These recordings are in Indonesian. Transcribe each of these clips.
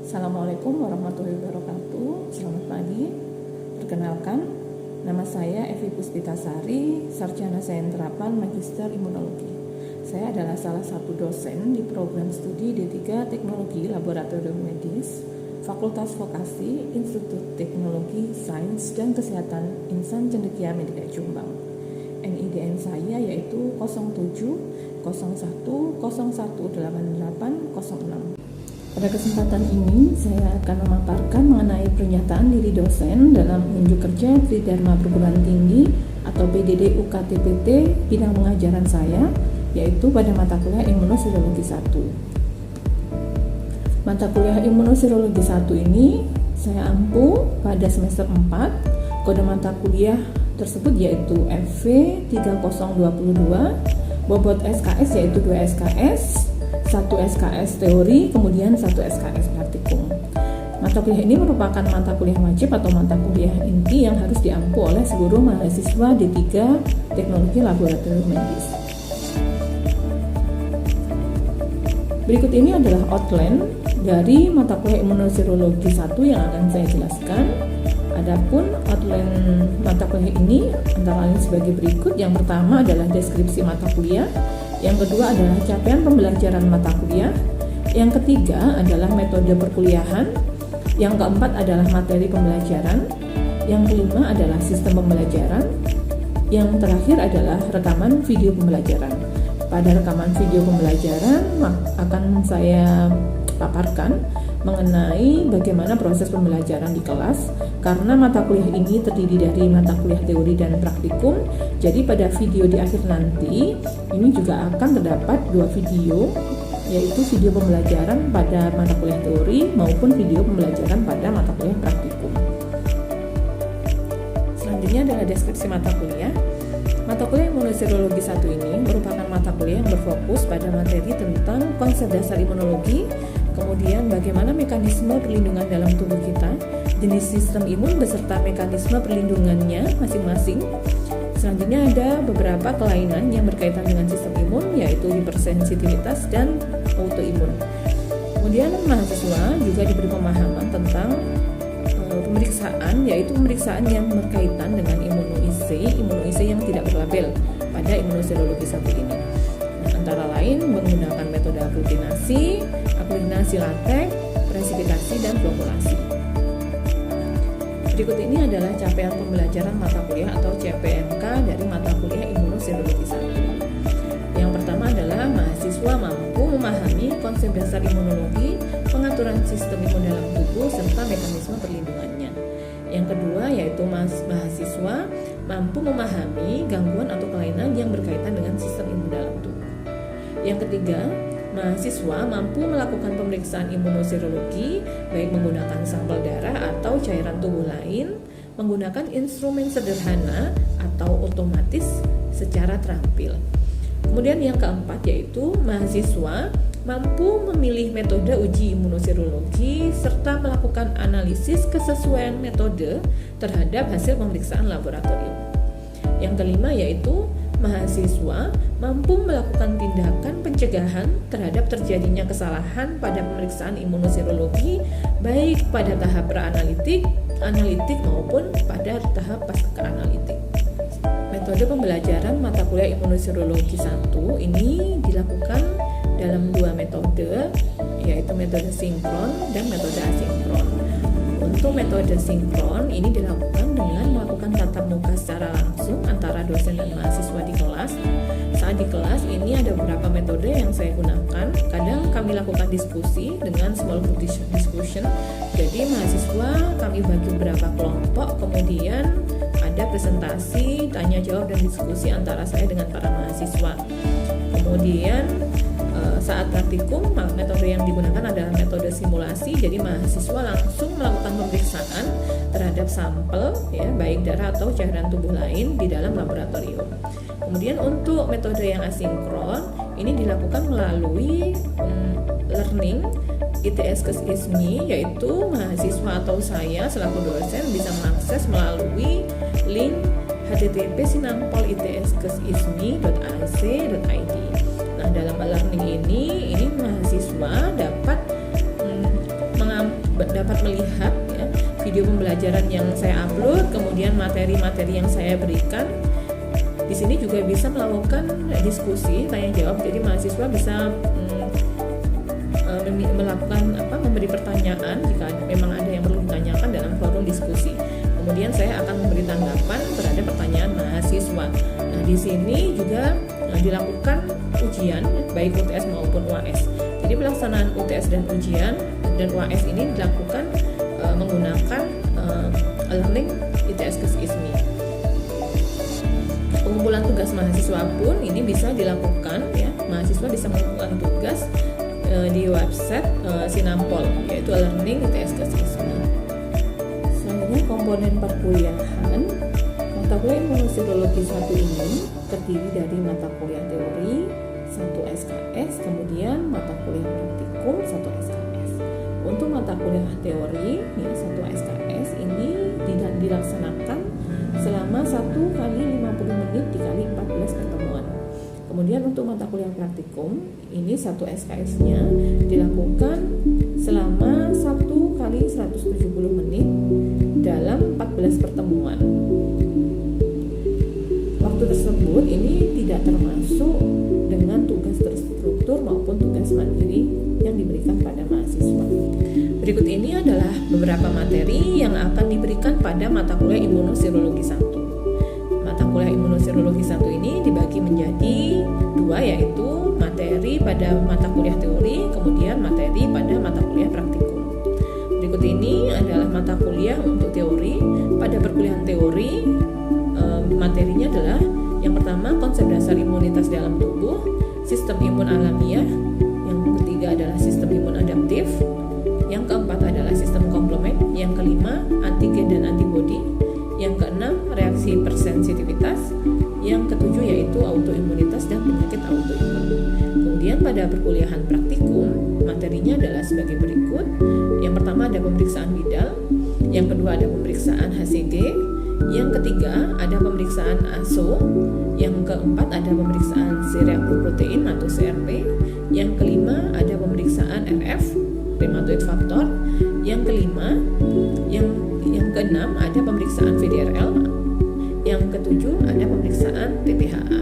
Assalamualaikum warahmatullahi wabarakatuh. Selamat pagi. Perkenalkan, nama saya Evi Puspitasari, Sarjana Sains Terapan Magister Imunologi. Saya adalah salah satu dosen di program studi D3 Teknologi Laboratorium Medis, Fakultas Vokasi, Institut Teknologi, Sains dan Kesehatan Insan Cendekia Medika Jombang. NIDN saya yaitu 07 01 01 88 06. Pada kesempatan ini, saya akan memaparkan mengenai pernyataan diri dosen dalam unjuk kerja Tridharma Perguruan Tinggi atau PDD UKT-PT bidang pengajaran saya, yaitu pada mata kuliah Imunoserologi 1. Mata kuliah Imunoserologi 1 ini saya ampu pada semester 4. Kode mata kuliah tersebut yaitu FV 3022, bobot SKS yaitu 2 SKS, 1 SKS teori, kemudian 1 SKS praktikum. Mata kuliah ini merupakan mata kuliah wajib atau mata kuliah inti yang harus diampu oleh seluruh mahasiswa D3 Teknologi Laboratorium Medis. Berikut ini adalah outline dari mata kuliah Imunoserologi 1 yang akan saya jelaskan. Adapun outline mata kuliah ini antara lain sebagai berikut. Yang pertama adalah deskripsi mata kuliah. Yang kedua adalah capaian pembelajaran mata kuliah. Yang ketiga adalah metode perkuliahan. Yang keempat adalah materi pembelajaran. Yang kelima adalah sistem pembelajaran. Yang terakhir adalah rekaman video pembelajaran. Pada rekaman video pembelajaran akan saya paparkan mengenai bagaimana proses pembelajaran di kelas, karena mata kuliah ini terdiri dari mata kuliah teori dan praktikum. Jadi pada video di akhir nanti ini juga akan terdapat 2 video, yaitu video pembelajaran pada mata kuliah teori maupun video pembelajaran pada mata kuliah praktikum. Selanjutnya adalah deskripsi mata kuliah. Mata kuliah Imunoserologi 1 ini merupakan mata kuliah yang berfokus pada materi tentang konsep dasar imunologi, kemudian bagaimana mekanisme perlindungan dalam tubuh kita, jenis sistem imun beserta mekanisme perlindungannya masing-masing. Selanjutnya ada beberapa kelainan yang berkaitan dengan sistem imun, yaitu hipersensitivitas dan autoimun. Kemudian mahasiswa juga diberi pemahaman tentang pemeriksaan, yaitu pemeriksaan yang berkaitan dengan imunoise yang tidak berlabel pada Imunoserologi 1 ini. Antara lain menggunakan metode aglutinasi latek, presipitasi, dan flokkulasi. Berikut ini adalah capaian pembelajaran mata kuliah atau CPMK dari mata kuliah Imunoserologi 1. Yang pertama adalah mahasiswa mampu memahami konsep dasar imunologi, pengaturan sistem imun dalam tubuh, serta mekanisme perlindungannya. Yang kedua yaitu mahasiswa mampu memahami gangguan atau kelainan yang berkaitan dengan sistem imun dalam tubuh. Yang ketiga, mahasiswa mampu melakukan pemeriksaan imunoserologi baik menggunakan sampel darah atau cairan tubuh lain, menggunakan instrumen sederhana atau otomatis secara terampil. Kemudian yang keempat yaitu mahasiswa mampu memilih metode uji imunoserologi serta melakukan analisis kesesuaian metode terhadap hasil pemeriksaan laboratorium. Yang kelima yaitu mahasiswa mampu melakukan tindakan pencegahan terhadap terjadinya kesalahan pada pemeriksaan imunoserologi baik pada tahap pra-analitik, analitik maupun pada tahap pasca-analitik. Metode pembelajaran mata kuliah Imunoserologi 1 ini dilakukan dalam 2 metode, yaitu metode sinkron dan metode asinkron. Untuk metode sinkron ini dilakukan dengan melakukan tatap muka secara langsung antara dosen dan mahasiswa di kelas. Saat di kelas ini ada beberapa metode yang saya gunakan. Kadang kami lakukan diskusi dengan small group discussion. Jadi mahasiswa kami bagi beberapa kelompok, kemudian ada presentasi, tanya jawab dan diskusi antara saya dengan para mahasiswa. Kemudian saat praktikum, metode yang digunakan adalah metode simulasi. Jadi mahasiswa langsung melakukan pemeriksaan terhadap sampel, ya, baik darah atau cairan tubuh lain di dalam laboratorium. Kemudian untuk metode yang asinkron, ini dilakukan melalui learning ITS ke ISMI, yaitu mahasiswa atau saya selaku dosen bisa mengakses melalui link http://its-ismi.ac.id. Nah, dalam e-learning ini mahasiswa dapat dapat melihat ya, video pembelajaran yang saya upload, kemudian materi-materi yang saya berikan. Di sini juga bisa melakukan diskusi, tanya jawab. Jadi mahasiswa bisa memberi pertanyaan jika memang ada yang perlu ditanyakan dalam forum diskusi. Kemudian saya akan memberi tanggapan terhadap pertanyaan mahasiswa. Nah, di sini juga dilakukan ujian baik UTS maupun UAS. Jadi pelaksanaan UTS dan ujian dan UAS ini dilakukan menggunakan e-learning ITS-ISMI. Pengumpulan tugas mahasiswa pun ini bisa dilakukan ya. Mahasiswa bisa mengumpulkan tugas di website Sinampol, yaitu e-learning ITS-ISMI. Selanjutnya komponen perkuliahan. Mata kuliah Imunoserologi 1 ini terdiri dari mata kuliah teori 1 SKS, kemudian mata kuliah praktikum 1 SKS. Untuk mata kuliah teori ya, 1 SKS ini dilaksanakan selama 1 kali 50 menit dikali 14 pertemuan. Kemudian untuk mata kuliah praktikum ini 1 SKS-nya dilakukan selama 1 kali 170 menit dalam 14 pertemuan. Waktu tersebut ini tidak termasuk dengan tugas terstruktur maupun tugas mandiri yang diberikan pada mahasiswa. Berikut ini adalah beberapa materi yang akan diberikan pada mata kuliah Imunoserologi 1. Mata kuliah Imunoserologi 1 ini dibagi menjadi 2, yaitu materi pada mata kuliah teori, kemudian materi pada mata kuliah praktikum. Berikut ini adalah mata kuliah untuk teori. Pada perkuliahan teori, materinya adalah yang pertama konsep dasar imunitas dalam tubuh, sistem imun alamiah, yang ketiga adalah sistem imun adaptif, yang keempat adalah sistem komplement, yang kelima antigen dan antibodi, yang keenam reaksi persensitivitas, yang ketujuh yaitu autoimunitas dan penyakit autoimun. Kemudian pada perkuliahan praktikum materinya adalah sebagai berikut. Yang pertama ada pemeriksaan bidal, yang kedua ada pemeriksaan HCG, yang ketiga ada pemeriksaan ASO, yang keempat ada pemeriksaan C-reaktif protein atau CRP, yang kelima ada pemeriksaan RF, rheumatoid factor, yang kelima, yang keenam ada pemeriksaan VDRL, yang ketujuh ada pemeriksaan TTHA.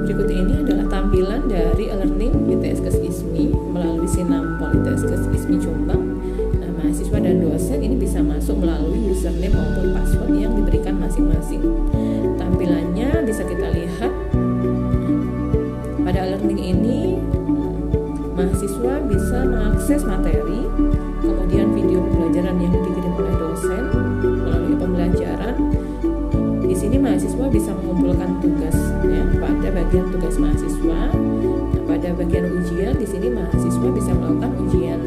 Berikut ini adalah tampilan dari e-learning ITS-ISMI melalui Sinampol ITS-ISMI Jombang. Mahasiswa dan dosen ini bisa masuk melalui username maupun password yang diberikan masing-masing. Tampilannya bisa kita lihat. Pada e-learning ini mahasiswa bisa mengakses materi, kemudian video pembelajaran yang dikirim oleh dosen melalui pembelajaran. Di sini mahasiswa bisa mengumpulkan tugas ya, pada bagian tugas mahasiswa. Pada bagian ujian di sini mahasiswa bisa melakukan ujian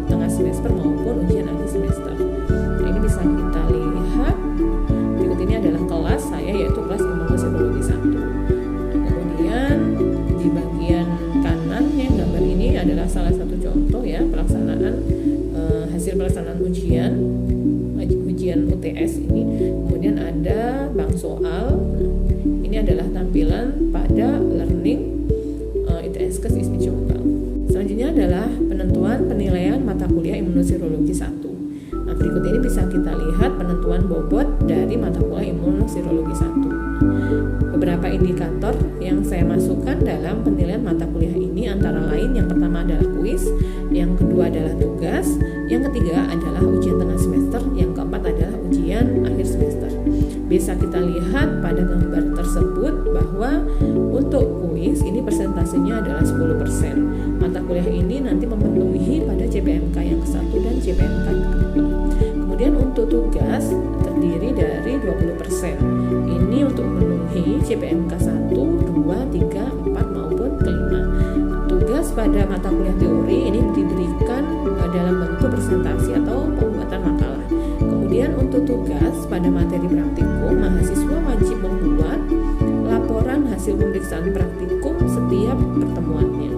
tengah semester maupun ujian akhir semester. Nah, ini bisa kita lihat. Berikut ini adalah kelas saya, yaitu kelas Imunoserologi 1. Kemudian di bagian kanan yang gambar ini adalah salah satu contoh ya pelaksanaan hasil pelaksanaan ujian UTS ini. Kemudian ada bank soal. Ini adalah tampilan pada learning ITS-ISMI Jombang. Selanjutnya adalah penentuan penilaian mata kuliah Imunoserologi 1. Nah, berikut ini bisa kita lihat penentuan bobot dari mata kuliah Imunoserologi 1. Beberapa indikator yang saya masukkan dalam penilaian mata kuliah ini antara lain yang pertama adalah kuis, yang kedua adalah tugas, yang ketiga adalah ujian tengah semester, yang keempat adalah ujian akhir semester. Bisa kita lihat pada gambar tersebut bahwa untuk kuis ini persentasenya adalah 10%. Mata kuliah ini nanti memenuhi pada CPMK yang ke-1 dan CPMK yang ke-2. Kemudian untuk tugas terdiri dari 20%. Ini untuk memenuhi CPMK 1, 2, 3, 4 maupun ke-5. Tugas pada mata kuliah teori ini diberikan dalam bentuk presentasi atau pembuatan makalah. Kemudian untuk tugas pada materi praktikum, mahasiswa wajib membuat laporan hasil pemeriksaan praktikum setiap pertemuannya.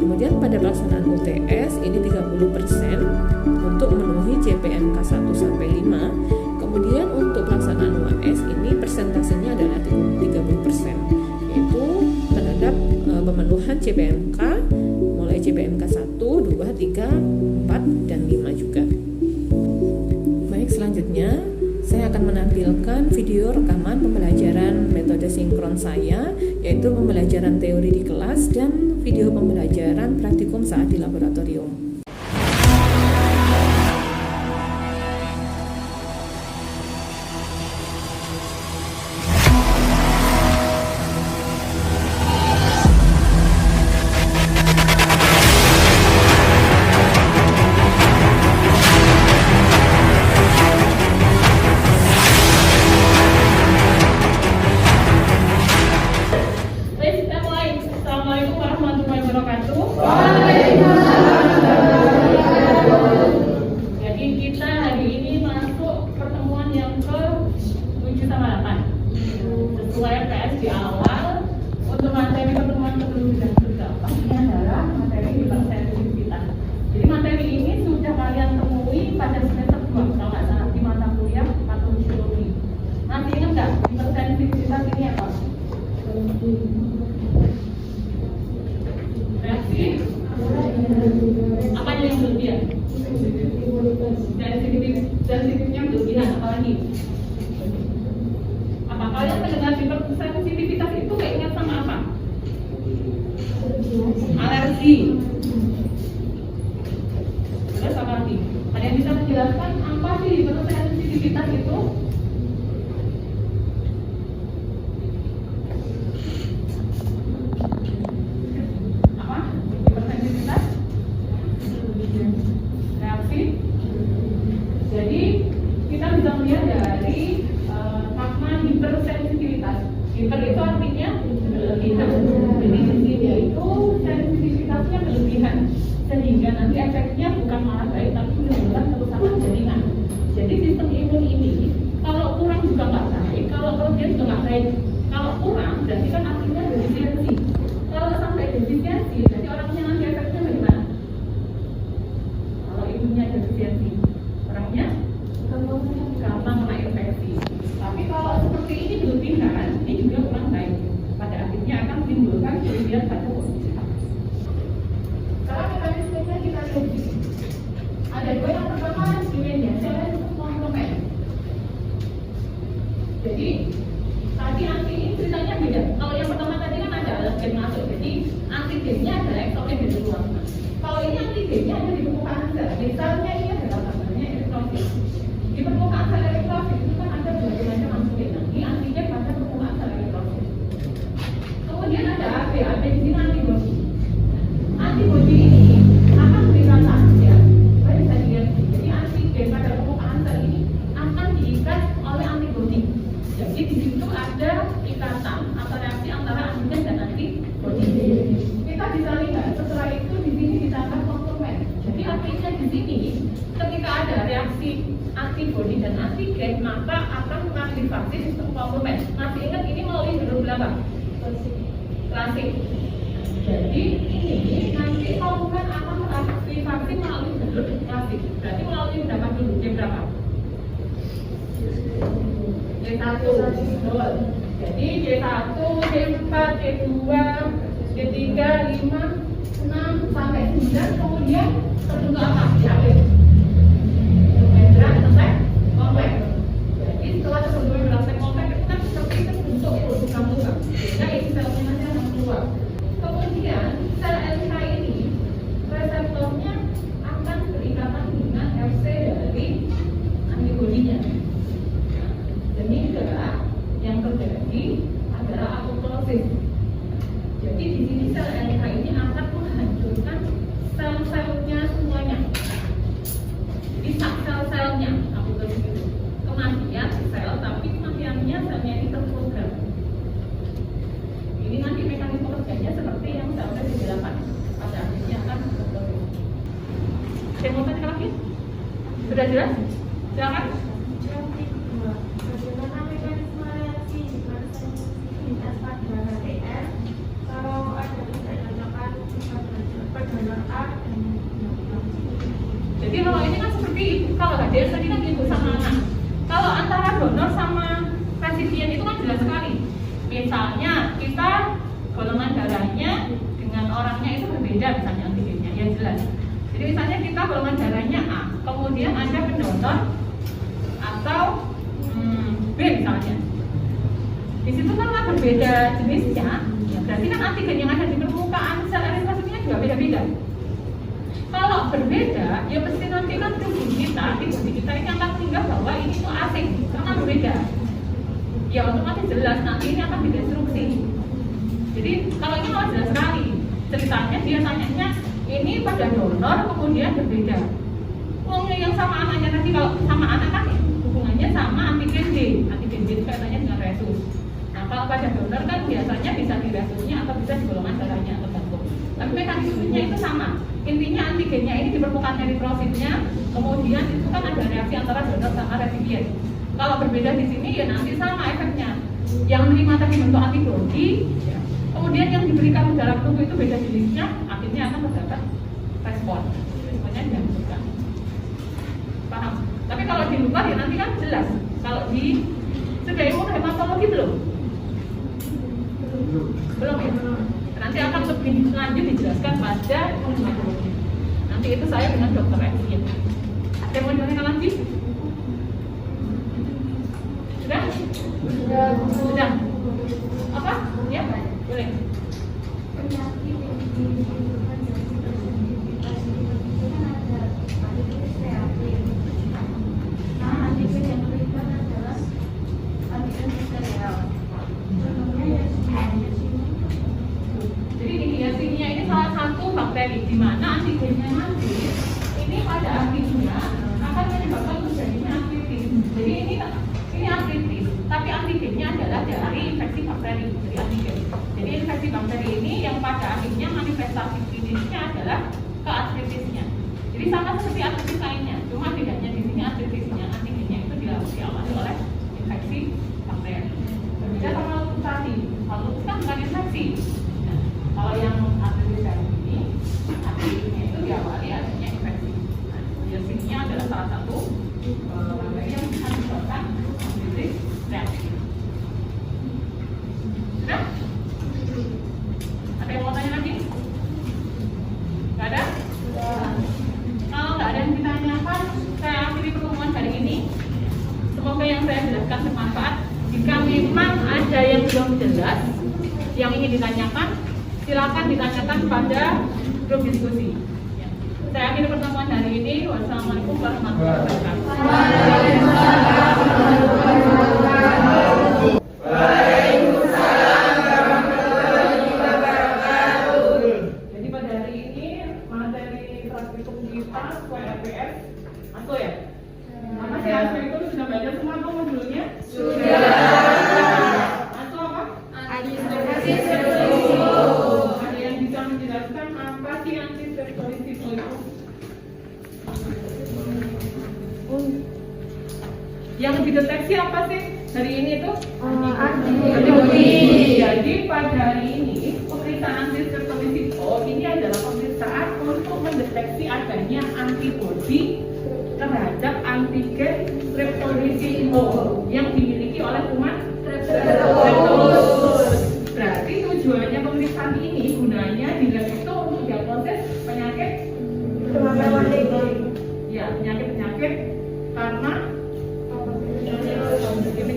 Kemudian pada pelaksanaan UTS ini 30% untuk memenuhi CPMK 1 sampai 5. Kemudian untuk pelaksanaan UAS ini persentasenya adalah 30%, yaitu terhadap pemenuhan CPMK mulai CPMK 1, 2, 3, 4 dan 5 juga. selanjutnya saya akan menampilkan video rekaman pembelajaran metode sinkron saya, yaitu pembelajaran teori di kelas dan video pembelajaran praktikum saat di laboratorium. Assalamualaikum warahmatullahi wabarakatuh. Jadi kita hari ini masuk pertemuan yang ke-7 sama 8 sesuai PS di awal. Untuk materi pertemuan ke-7 dan ke-8 ini adalah materi hipersensitivitas. Jadi materi ini sudah kalian temui pada semester 2 kalau nggak salah di mata kuliah patologi. Masih ingat nggak hipersensitivitas ini apa? Reaksi apa yang berlebihan? Sensitifnya berlebihan, apalagi? Apa kalian mendengar hipersensitivitas itu keinget sama apa? Alergi. Terus apa lagi? Ada yang bisa menjelaskan apa sih hipersensitivitas itu? Jadi kita bisa melihat dari makna hipersensitivitas. Hiper itu artinya berlebihan. Jadi di sini itu sensitivitasnya berlebihan, sehingga nanti efeknya bukan malah baik, tapi menimbulkan kerusakan jaringan. Jadi sistem imun ini kalau kurang juga nggak baik, kalau kelebihan juga nggak baik. Kalau kurang berarti kan artinya defisiensi. Kalau sampai defisiensi, berarti orangnya nanti efeknya bagaimana? Kalau imunnya defisiensi, orangnya gampang kena infeksi. Tapi kalau seperti ini berlebihan, ini juga kurang baik. Pada akhirnya akan menimbulkan kelebihan pada kondisi. Sekarang mekanismenya kita lihat di sini. Ada dua, yang pertama domainnya, saya untuk komplement. Jadi tadi antigen ceritanya beda. Kalau yang pertama tadi kan ada alergen masuk, jadi antigennya adalah eksogen dari luar. Kalau ini antigennya ada di permukaan sel. Misalnya ini adalah gambarnya eritrosit. Di permukaan sel eritrosit itu kan ada berbagai macam antigen. Ini antigen pada permukaan sel eritrosit. Kemudian ada AB di sini antibodi. Antibodi ini akan berikat ya. Kita bisa lihat. Jadi antigen pada permukaan sel ini akan diikat oleh antibodi. Jadi di situ ada ikatan atau reaksi antara antigen dan antibodi. Kita bisa lihat setelah itu di sini ditambah komplement. Jadi artinya di sini ketika ada reaksi antibodi dan antigen maka akan mengaktifasi sistem komplement. Masih ingat ini melalui jalur berapa? Klasik. Jadi ini nanti komplement akan mengaktifasi melalui jalur klasik. Berarti melalui berapa dulu? Berapa? D1. Jadi D1, D4, D2, D3, 5, 6 sampai 9, kemudian terbentuk apa? Di akhir membran sampai kompleks. Jadi setelah terbentuk membran sampai kompleks itu kan seperti terbentuk program-program. Sehingga ini selnya nanti akan keluar. Kemudian sel LH ini reseptornya akan berikatan dengan Fc dari antibodinya. Sehingga yang terjadi adalah apoptosis. Jadi di sini sel LH ini akan menghancurkan sel-selnya semuanya. Jadi sel-selnya apoptosis itu kematian sel, tapi kematiannya selnya ini terprogram. Ini nanti mekanisme kerjanya seperti yang saya sudah dijelaskan. Pada akhirnya akan apoptosis. Saya mau tanya lagi? Sudah jelas? Silakan. Bagaimana mekanisme reaksi hipersensitivitas pada HTR kalau ada tindakan perdonor A dan jadi kalau ini kan seperti itu, kalau HDR tadi kan ibu sama anak. Kalau antara donor sama resipien itu kan jelas sekali. Misalnya kita golongan darahnya dengan orangnya itu berbeda, misalnya antigennya, ya jelas. Jadi misalnya kita golongan darahnya A, kemudian ada pendonor AB atau B misalnya. Di situ karena berbeda jenisnya, ya berarti kan antigen yang ada di permukaan sel eritrositnya juga beda-beda. Kalau berbeda, ya pasti nanti kan tubuh kita ini akan menganggap bahwa ini tuh asing karena berbeda. Ya otomatis jelas nanti ini akan didestruksi. Jadi kalau ini malah jelas sekali ceritanya, dia tanyanya ini pada donor kemudian berbeda. Uangnya yang sama anaknya tadi, kalau sama anak kan hubungannya sama antigen D. Antigen D itu kaitannya dengan resus. Nah kalau pada donor kan biasanya bisa di resusnya atau bisa di golongan darahnya tergantung. Tapi mekanismenya itu sama. Intinya antigennya ini di permukaan eritrositnya, kemudian itu kan ada reaksi antara donor sama resipien. Kalau berbeda di sini ya nanti sama efeknya. Yang menerima tadi bentuk antibodi, ya. Kemudian yang diberikan dalam tubuh itu beda jenisnya, akhirnya akan terdapat respon. Responnya dihasilkan. Paham? Tapi kalau di luar ya nanti kan jelas. Kalau di sudah imunohematologi belum? Belum ya? Nanti akan lebih lanjut dijelaskan pada imunohematologi. Nanti itu saya dengan dokter Ekin. Ada mau ditanyakan lagi? Sudah? Sudah? Apa? Ya? Boleh. Penyakit yang ditimbulkan dari sensitivitas itu kan ada antigen reaktif. Nah, antigen yang terlibat adalah antigen serial. Contohnya ya Jadi Yersinia ini salah satu bakteri di mana antigennya nanti ini pada akhirnya akan menyebabkan terjadinya artritis. Jadi ini artritis, tapi antigennya adalah dari infeksi bakteri, dari antigen. Jadi infeksi bakteri ini yang pada akhirnya manifestasi klinisnya adalah ke artritisnya. Jadi sama seperti artritis lainnya, cuma bedanya di sini artritisnya antigennya itu diawali oleh infeksi bakteri. Berbeda sama lupus tadi, kalau lupus kan bukan infeksi. Nah, kalau yang artritis kayak ini, artritisnya itu diawali adanya infeksi. Nah, Yersinia adalah salah satu bakteri yang bisa menyebabkan artritis reaktif. Sudah? Ada yang mau tanya lagi? Gak ada? Kalau nggak ada yang ditanyakan, saya akhiri pertemuan hari ini. Semoga yang saya jelaskan bermanfaat. Jika memang ada yang belum jelas, yang ingin ditanyakan, silakan ditanyakan pada grup diskusi. Ya. Saya akhiri pertemuan hari ini. Wassalamualaikum warahmatullahi wabarakatuh. Jadi pada hari ini materi praktikum kita sesuai RPS atau ya? Apa sih ASO itu sudah belajar semua atau modulnya? Sudah. Atau apa? Ada yang bisa menjelaskan apa sih antistreptolisisme itu? Yang dideteksi apa sih hari ini itu? Antibodi. Jadi pada hari ini pemeriksaan antistreptolisisme ini adalah pemeriksaan untuk mendeteksi adanya antibodi terhadap antigen streptolisisme yang dimiliki oleh kuman Streptococcus. Berarti tujuannya pemeriksaan ini gunanya di lab itu untuk diagnosis penyakit ya, penyakit karena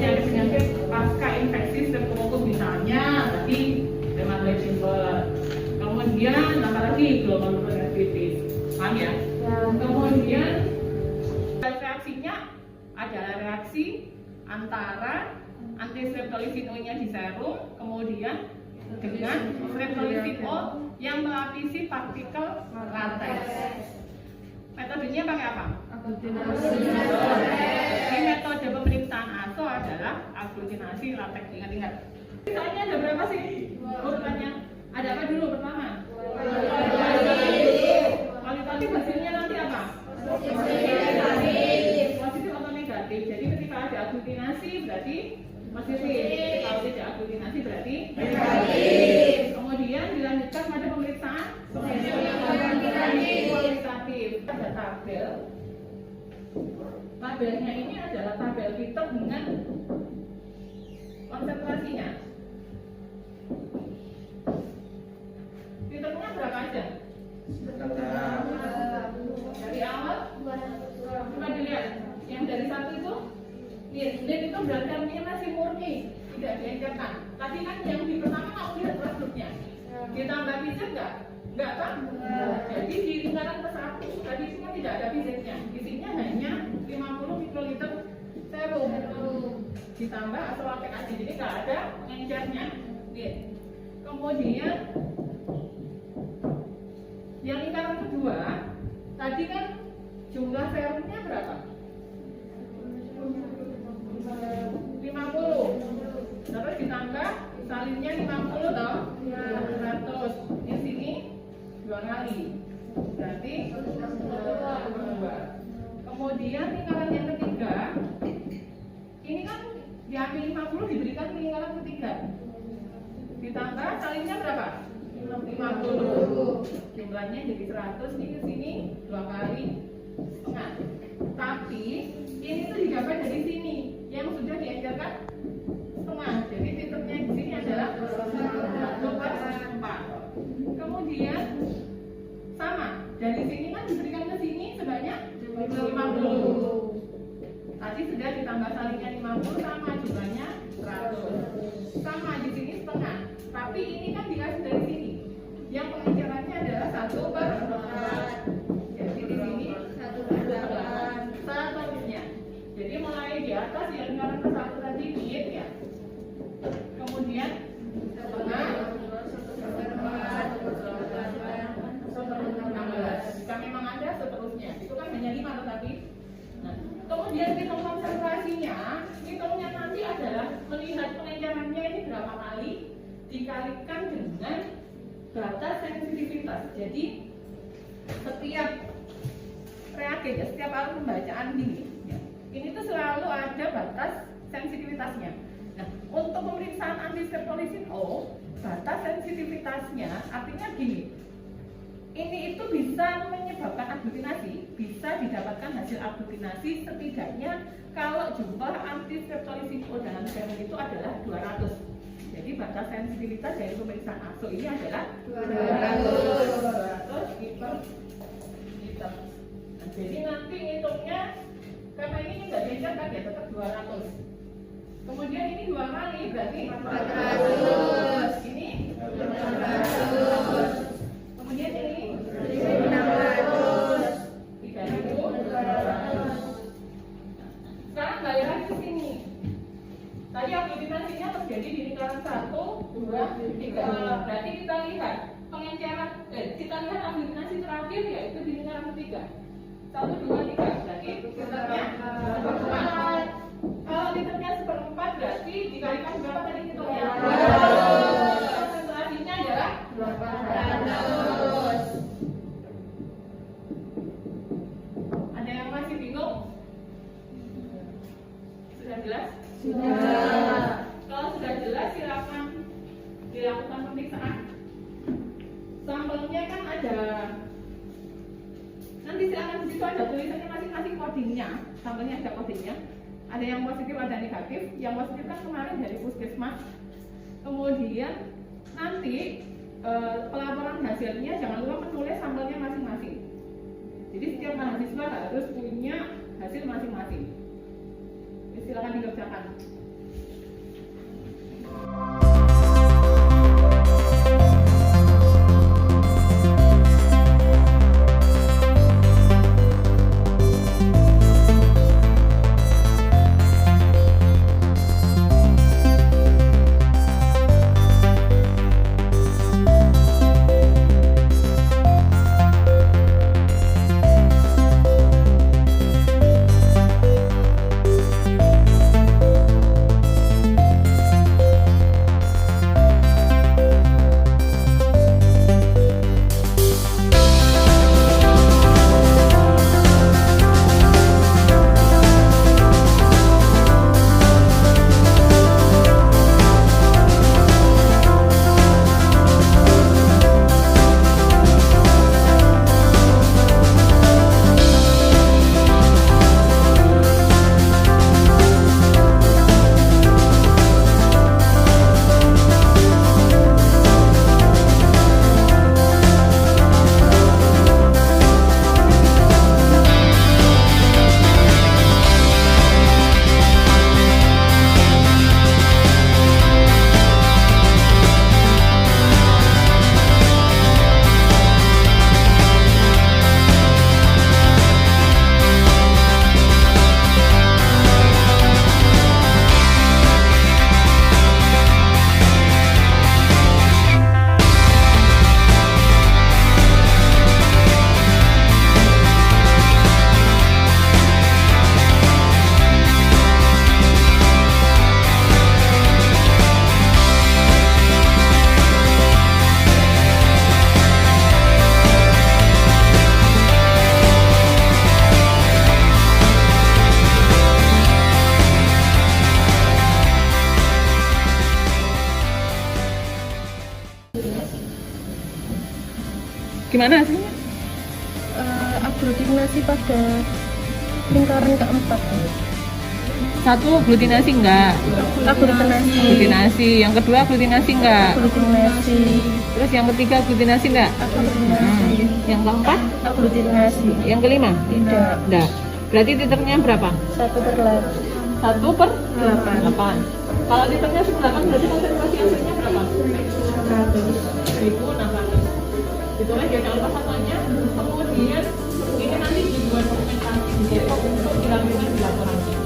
penyakit pasca infeksi Streptococcus, misalnya tadi rheumatoid fever, kemudian apalagi glomerulonephritis, paham ya? Kemudian reaksinya adalah reaksi antara antistreptolisinoidnya di serum kemudian dengan streptolisino yang melapisi partikel latex. Metodenya pakai apa? Jadi metode pemeriksaan ASO adalah aglutinasi latex. Ingat-ingat. Misalnya ada berapa sih urutannya? Ada apa dulu pertama? Kualitatif hasilnya nanti apa? Positif atau negatif. Jadi ketika ada aglutinasi berarti positif. Kalau tidak aglutinasi berarti negatif. Kemudian dilanjutkan pada pemeriksaan kualitatif. Ada tabel. Tabelnya ini adalah tabel Peter dengan konsentrasinya. Peternya berapa aja? Dari awal coba dilihat. Yang dari 1 itu Nih, itu berarti artinya masih murni, tidak diencerkan. Tadi kan yang di pertama kamu lihat produknya. Ditambah pijat nggak? Enggak kan? Jadi di lingkaran ke-1 tadi itu kan tidak ada pijatnya. Isinya hanya 50 mikroliter serum. Ditambah asolate aja, jadi nggak ada encernya. Lihat. Kemudian yang lingkaran kedua, tadi kan jumlah serumnya berapa? 50. Terus ditambah salinnya 50 toh? 100. Di sini 2 kali. Berarti 2. Kemudian lingkaran yang ketiga, ini kan diambil 50 diberikan ke lingkaran ketiga. Ditambah salinnya berapa? 50. Jumlahnya jadi 100. Nih ke sini 2 kali setengah. Tapi ini tuh didapat dari sini yang sudah diencerkan setengah. Jadi titiknya di sini adalah 1/4. Kemudian sama dari sini kan diberikan ke sini sebanyak 50. Tadi sudah ditambah salinnya 50 sama jumlahnya 100. Sama di sini setengah. Tapi ini kan dikasih dari sini. Yang pengencerannya adalah 1/4. Jadi di sini 1/8 seterusnya. Jadi mulai di atas yang lingkaran ke-1 tadi diet ya. Kemudian setengah 16. Jika memang ada seterusnya. Itu kan hanya 5 tetapi. Nah, kemudian hitung konsentrasinya, hitungnya nanti adalah melihat pengencerannya ini berapa kali dikalikan dengan batas sensitivitas. Jadi setiap reagen ya, setiap alat pembacaan ini ya, ini tuh selalu ada batas sensitivitasnya. Nah, untuk pemeriksaan antiseptolisin O, batas sensitivitasnya artinya gini. Ini itu bisa menyebabkan aglutinasi, bisa didapatkan hasil aglutinasi setidaknya kalau jumlah antiseptolisin O dalam serum itu adalah 200. Jadi batas sensitivitas dari pemeriksaan ASO ini adalah 200 per liter. Nah, jadi nanti ngitungnya karena ini nggak diencerkan ya tetap 200. Kemudian ini 2 kali berarti 400. Ini 400. Kemudian ini 600. 3.200. Sekarang balik lagi ke sini. Tadi aglutinasinya terjadi di lingkaran 1, 2, 3. Berarti kita lihat pengenceran, kita lihat aglutinasi terakhir yaitu di lingkaran ketiga. 1, 2, 3. Berarti liternya 1/4. Kalau liternya 1/4 berarti dikalikan berapa tadi hitungnya? 200. Konsentrasinya adalah 200. Ada yang masih bingung? Sudah jelas? Sudah. Kalau sudah jelas silakan dilakukan pemeriksaan. Sampelnya kan ada. Nanti silakan di situ ada tulisannya masing-masing kodingnya. Sampelnya ada kodingnya. Ada yang positif, ada negatif. Yang positif kan kemarin dari puskesmas. Kemudian nanti pelaporan hasilnya jangan lupa menulis sampelnya masing-masing. Jadi setiap mahasiswa harus punya hasil masing-masing. Silakan dikerjakan. Gimana hasilnya? Aglutinasi pada lingkaran keempat. Satu aglutinasi enggak? Aglutinasi. Yang kedua aglutinasi enggak? Aglutinasi. Terus yang ketiga aglutinasi enggak? Yang keempat? Aglutinasi. Yang kelima? Tidak. Enggak. Berarti titernya berapa? 1/8. 1/8. Kalau titernya 1/8 berarti konsentrasi aslinya berapa? 1.600. Itu aja, jangan lupa satuannya. Kemudian ini nanti dibuat dokumentasi di Depok untuk dilakukan di laboratorium.